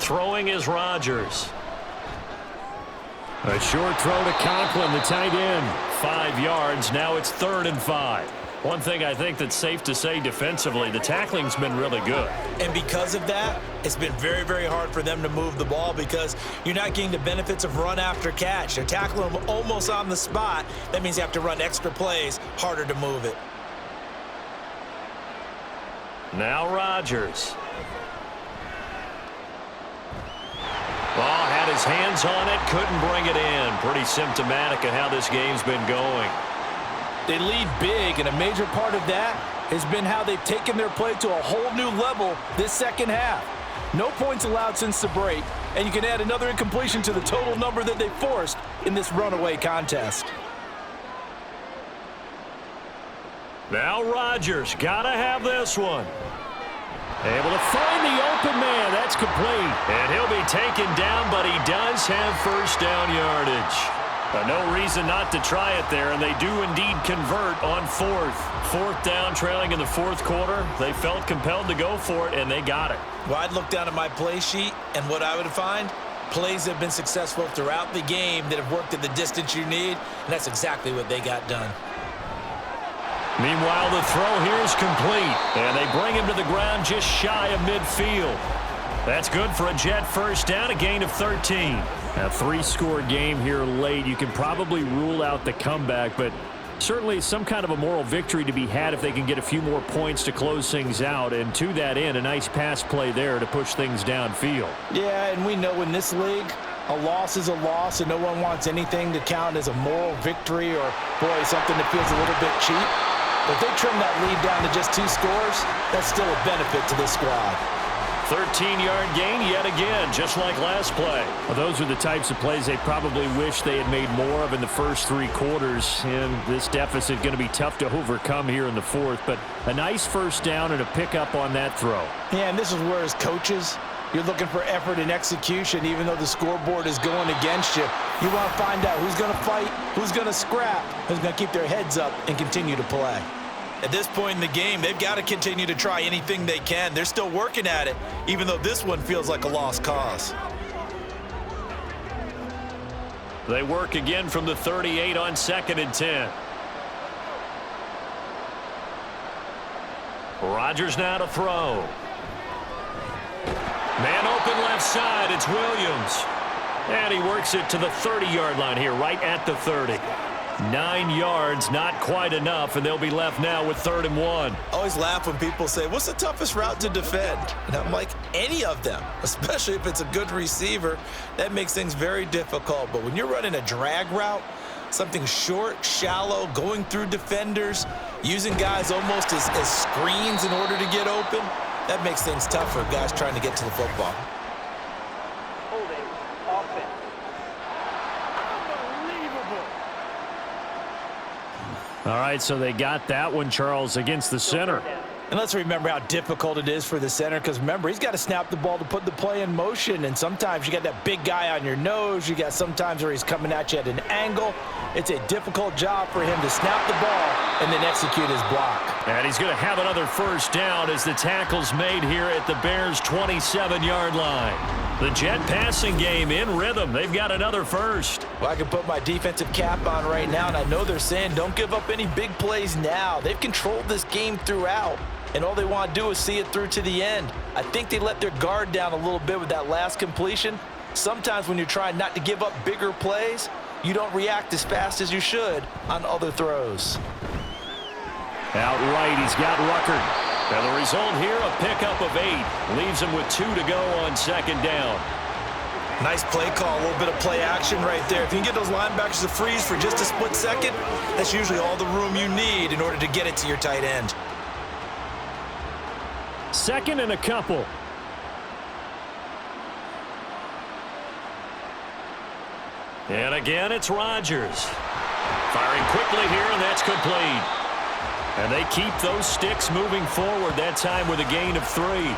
Throwing is Rodgers. A short throw to Conklin, the tight end. 5 yards. Now it's 3rd and 5. One thing I think that's safe to say defensively, the tackling's been really good. And because of that, it's been very, very hard for them to move the ball because you're not getting the benefits of run after catch. They're tackling them almost on the spot. That means you have to run extra plays, harder to move it. Now Rodgers. Ball had his hands on it, couldn't bring it in. Pretty symptomatic of how this game's been going. They lead big, and a major part of that has been how they've taken their play to a whole new level this second half. No points allowed since the break, and you can add another incompletion to the total number that they forced in this runaway contest. Now Rodgers, gotta have this one. Able to find the open man. That's complete. And he'll be taken down, but he does have first down yardage. No reason not to try it there, and they do indeed convert on 4th. 4th down, trailing in the 4th quarter. They felt compelled to go for it, and they got it. Well, I'd look down at my play sheet, and what I would find, plays have been successful throughout the game that have worked at the distance you need, and that's exactly what they got done. Meanwhile, the throw here is complete, and they bring him to the ground just shy of midfield. That's good for a Jet first down, a gain of 13. A 3-score game here late. You can probably rule out the comeback, but certainly some kind of a moral victory to be had if they can get a few more points to close things out. And to that end, a nice pass play there to push things downfield. Yeah, and we know in this league, a loss is a loss, and no one wants anything to count as a moral victory or, boy, something that feels a little bit cheap. But if they trim that lead down to just 2 scores, that's still a benefit to this squad. 13-yard gain yet again, just like last play. Well, those are the types of plays they probably wish they had made more of in the first 3 quarters. And this deficit going to be tough to overcome here in the 4th. But a nice first down and a pickup on that throw. Yeah, and this is where as coaches, you're looking for effort and execution. Even though the scoreboard is going against you, you want to find out who's going to fight, who's going to scrap, who's going to keep their heads up and continue to play. At this point in the game, they've got to continue to try anything they can. They're still working at it, even though this one feels like a lost cause. They work again from the 38 on 2nd and 10. Rodgers now to throw. Man open left side, it's Williams. And he works it to the 30-yard line here, right at the 30. 9 yards, not quite enough, and they'll be left now with 3rd and 1. I always laugh when people say, what's the toughest route to defend? And I'm like, any of them, especially if it's a good receiver. That makes things very difficult. But when you're running a drag route, something short, shallow, going through defenders, using guys almost as screens in order to get open, that makes things tough for guys trying to get to the football. All right, so they got that one, Charles, against the center. And let's remember how difficult it is for the center, because remember, he's got to snap the ball to put the play in motion, and sometimes you got that big guy on your nose. You got sometimes where he's coming at you at an angle. It's a difficult job for him to snap the ball and then execute his block. And he's going to have another first down as the tackle's made here at the Bears' 27-yard line. The Jet passing game in rhythm. They've got another first. Well, I can put my defensive cap on right now, and I know they're saying don't give up any big plays now. They've controlled this game throughout, and all they want to do is see it through to the end. I think they let their guard down a little bit with that last completion. Sometimes when you're trying not to give up bigger plays, you don't react as fast as you should on other throws. Outright, he's got Ruckert. And the result here, a pickup of 8. Leaves him with 2 to go on 2nd down. Nice play call, a little bit of play action right there. If you can get those linebackers to freeze for just a split second, that's usually all the room you need in order to get it to your tight end. 2nd and a couple. And again, it's Rodgers. Firing quickly here, and that's complete. And they keep those sticks moving forward, that time with a gain of 3.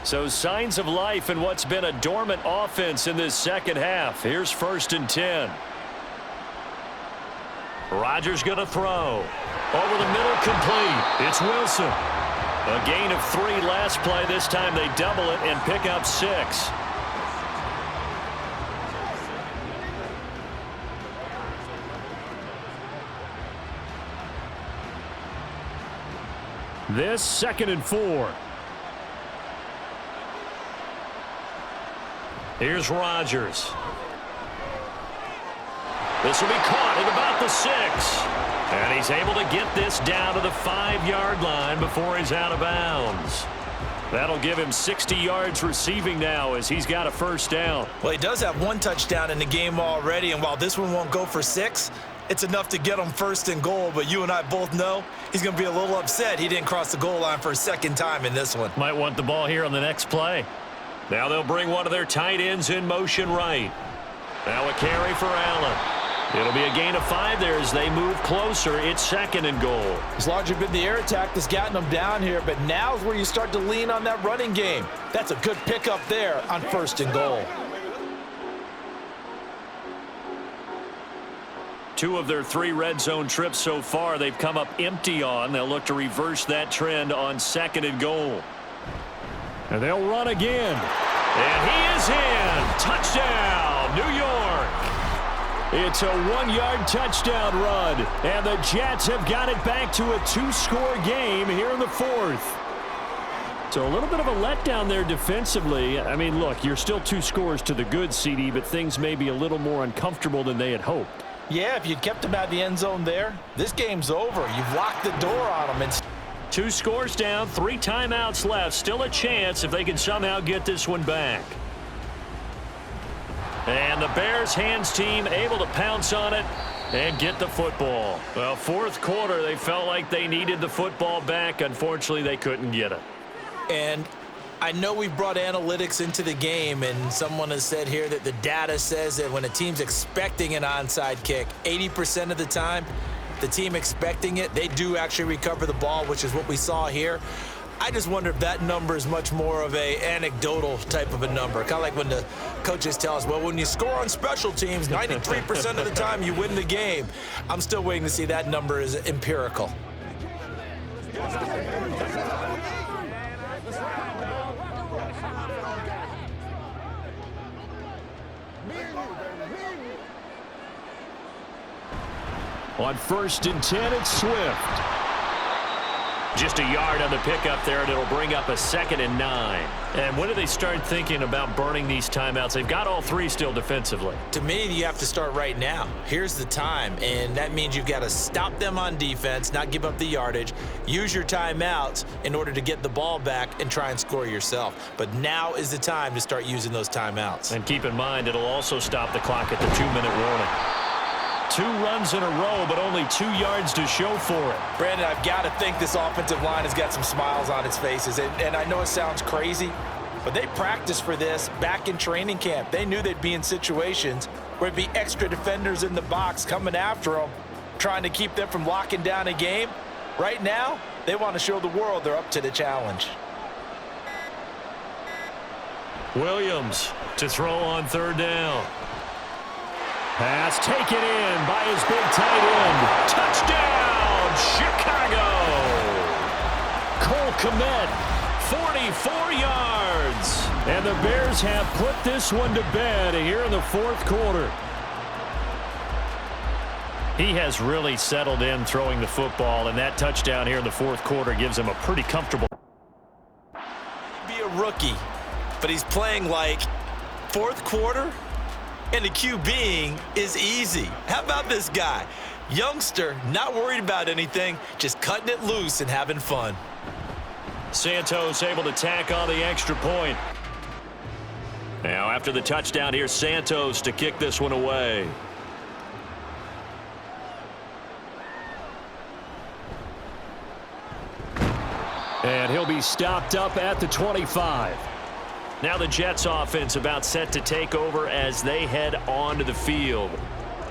So signs of life in what's been a dormant offense in this second half. Here's 1st and 10. Rodgers going to throw. Over the middle, complete. It's Wilson. A gain of 3 last play. This time they double it and pick up 6. This 2nd and 4. Here's Rodgers. This will be caught at about the 6. And he's able to get this down to the 5-yard line before he's out of bounds. That'll give him 60 yards receiving now as he's got a first down. Well, he does have 1 touchdown in the game already, and while this one won't go for 6, it's enough to get him 1st and goal. But you and I both know he's going to be a little upset he didn't cross the goal line for a 2nd time in this one. Might want the ball here on the next play. Now they'll bring one of their tight ends in motion right. Now a carry for Allen. It'll be a gain of 5 there as they move closer. It's 2nd and goal. It's largely been the air attack that's gotten them down here, but now's where you start to lean on that running game. That's a good pickup there on 1st and goal. 2 of their 3 red zone trips so far they've come up empty on. They'll look to reverse that trend on 2nd and goal. And they'll run again. And he is in. Touchdown, New York. It's a 1-yard touchdown run, and the Jets have got it back to a 2-score game here in the fourth. So a little bit of a letdown there defensively. I mean, look, you're still 2 scores to the good, CD, but things may be a little more uncomfortable than they had hoped. Yeah, if you'd kept them out of the end zone there, this game's over. You've locked the door on them. 2 scores down, 3 timeouts left. Still a chance if they can somehow get this one back. And the Bears hands team able to pounce on it and get the football. Well, fourth quarter, they felt like they needed the football back. Unfortunately, they couldn't get it. And I know we brought analytics into the game, and someone has said here that the data says that when a team's expecting an onside kick, 80% of the time, the team expecting it, they do actually recover the ball, which is what we saw here. I just wonder if that number is much more of a anecdotal type of a number. Kind of like when the coaches tell us, well, when you score on special teams, 93% of the time you win the game. I'm still waiting to see that number is empirical. On 1st and 10, it's Swift. Just a yard on the pickup there, and it'll bring up a 2nd and 9. And when do they start thinking about burning these timeouts? They've got all 3 still defensively. To me, you have to start right now. Here's the time, and that means you've got to stop them on defense, not give up the yardage, use your timeouts in order to get the ball back and try and score yourself. But now is the time to start using those timeouts. And keep in mind, it'll also stop the clock at the 2-minute warning. 2 runs in a row, but only 2 yards to show for it. Brandon, I've got to think this offensive line has got some smiles on its faces. And I know it sounds crazy, but they practiced for this back in training camp. They knew they'd be in situations where there'd be extra defenders in the box coming after them, trying to keep them from locking down a game. Right now, they want to show the world they're up to the challenge. Williams to throw on 3rd down. Pass taken in by his big tight end. Touchdown, Chicago! Cole Kmet, 44 yards. And the Bears have put this one to bed here in the fourth quarter. He has really settled in throwing the football, and that touchdown here in the fourth quarter gives him a pretty comfortable. Be a rookie, but he's playing like fourth quarter. And the QBing is easy. How about this guy? Youngster, not worried about anything, just cutting it loose and having fun. Santos able to tack on the extra point. Now after the touchdown, here's Santos to kick this one away. And he'll be stopped up at the 25. Now the Jets offense about set to take over as they head onto the field.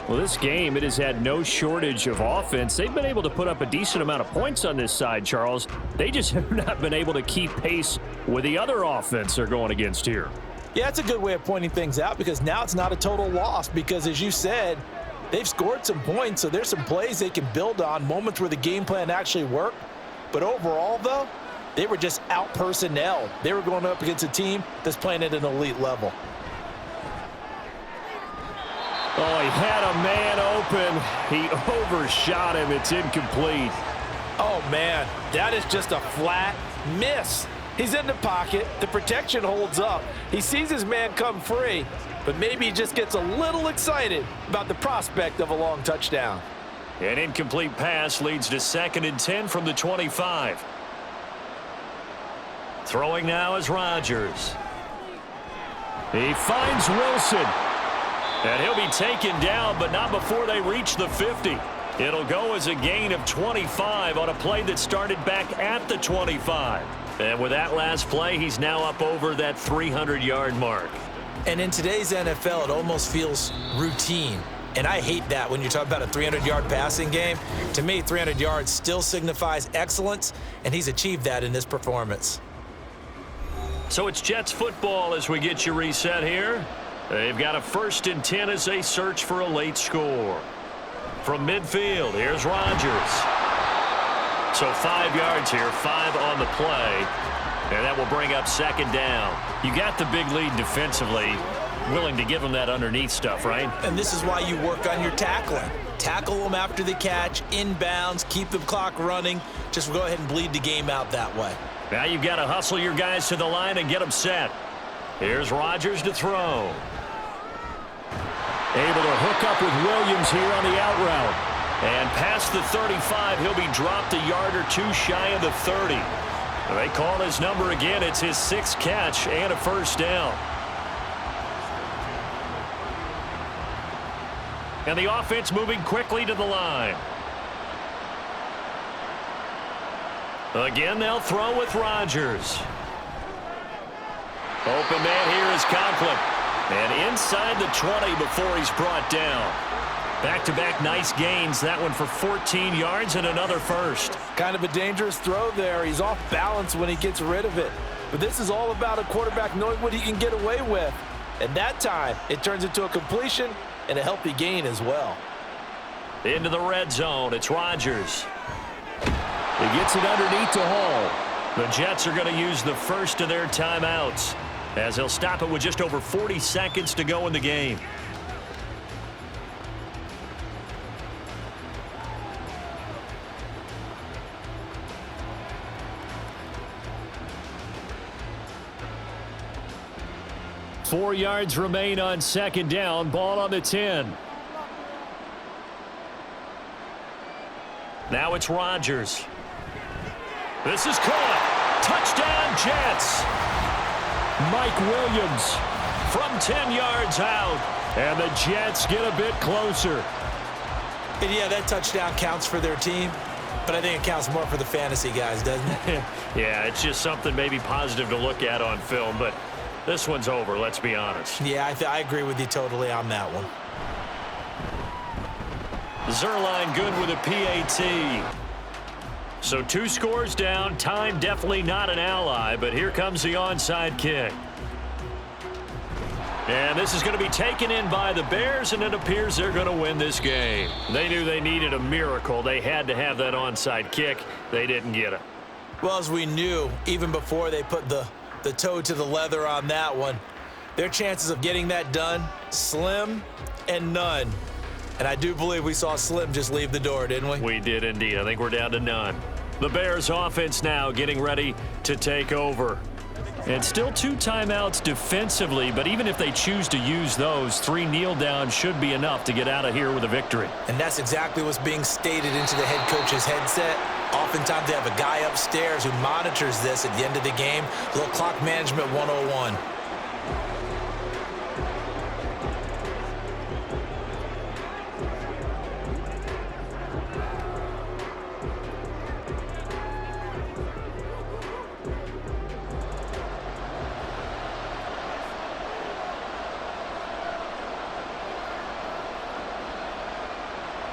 Well, this game, it has had no shortage of offense. They've been able to put up a decent amount of points on this side, Charles. They just have not been able to keep pace with the other offense they're going against here. Yeah, it's a good way of pointing things out because now it's not a total loss because, as you said, they've scored some points, so there's some plays they can build on, moments where the game plan actually worked. But overall, though, they were just out-personnel. They were going up against a team that's playing at an elite level. Oh, he had a man open. He overshot him. It's incomplete. Oh, man, that is just a flat miss. He's in the pocket. The protection holds up. He sees his man come free, but maybe he just gets a little excited about the prospect of a long touchdown. An incomplete pass leads to 2nd and 10 from the 25. Throwing now is Rodgers. He finds Wilson. And he'll be taken down, but not before they reach the 50. It'll go as a gain of 25 on a play that started back at the 25. And with that last play, he's now up over that 300-yard mark. And in today's NFL, it almost feels routine. And I hate that when you're talking about a 300-yard passing game. To me, 300 yards still signifies excellence, and he's achieved that in this performance. So it's Jets football as we get you reset here. They've got a 1st and 10 as they search for a late score. From midfield, here's Rodgers. So 5 yards here, 5 on the play. And that will bring up 2nd down. You got the big lead defensively. willing to give them that underneath stuff, right? And this is why you work on your tackling. Tackle them after the catch, inbounds, keep the clock running. Just go ahead and bleed the game out that way. Now you've got to hustle your guys to the line and get them set. Here's Rodgers to throw. Able to hook up with Williams here on the out route. And past the 35, he'll be dropped a yard or two shy of the 30. They call his number again. It's his 6th catch and a first down. And the offense moving quickly to the line. Again, they'll throw with Rodgers. Open man here is Conklin. And inside the 20 before he's brought down. Back-to-back nice gains. That one for 14 yards and another first. Kind of a dangerous throw there. He's off balance when he gets rid of it. But this is all about a quarterback knowing what he can get away with. And that time, it turns into a completion and a healthy gain as well. Into the red zone. It's Rodgers. He gets it underneath to Hall. The Jets are going to use the first of their timeouts, as he'll stop it with just over 40 seconds to go in the game. Four yards remain on second down. Ball on the 10. Now it's Rodgers. This is caught. Touchdown, Jets. Mike Williams From 10 yards out. and the Jets get a bit closer. And yeah, that touchdown counts for their team, but I think it counts more for the fantasy guys, doesn't it? Yeah, it's just something maybe positive to look at on film, but this one's over, let's be honest. Yeah, I agree with you totally on that one. Zerline good with a PAT. So 2 scores down. Time definitely not an ally, but here comes the onside kick. And this is going to be taken in by the Bears, and it appears they're going to win this game. They knew they needed a miracle. They had to have that onside kick. They didn't get it. Well, as we knew, even before they put the toe to the leather on that one, their chances of getting that done, slim and none. And I do believe we saw Slim just leave the door, didn't we? We did indeed. I think we're down to none. The Bears offense now getting ready to take over. And still 2 timeouts defensively, but even if they choose to use those, 3 kneel downs should be enough to get out of here with a victory. And that's exactly what's being stated into the head coach's headset. Oftentimes they have a guy upstairs who monitors this at the end of the game. A little clock management 101.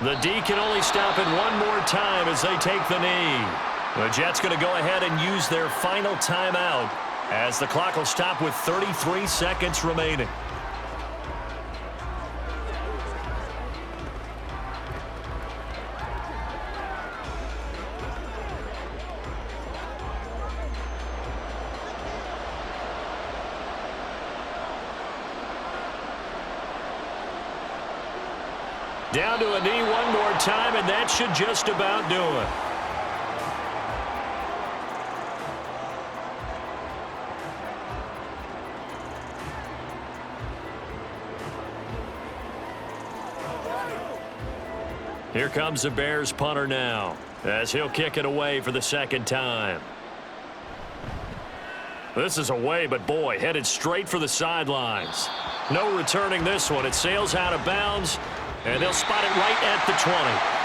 The D can only stop it one more time as they take the knee. The Jets going to go ahead and use their final timeout as the clock will stop with 33 seconds remaining. Down to a knee one more time, and that should just about do it. Here comes the Bears punter now, as he'll kick it away for the second time. This is away, but boy, headed straight for the sidelines. No returning this one. It sails out of bounds. And they'll spot it right at the 20.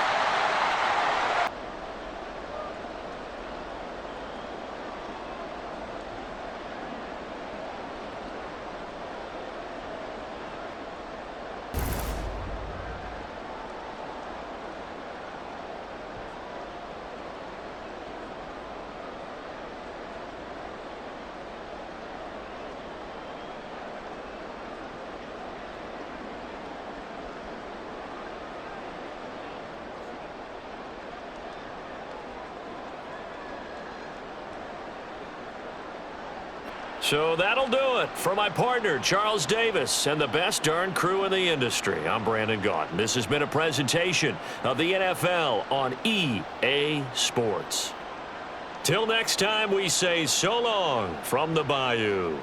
So that'll do it. For my partner, Charles Davis, and the best darn crew in the industry, I'm Brandon Gaudin. This has been a presentation of the NFL on EA Sports. Till next time, we say so long from the Bayou.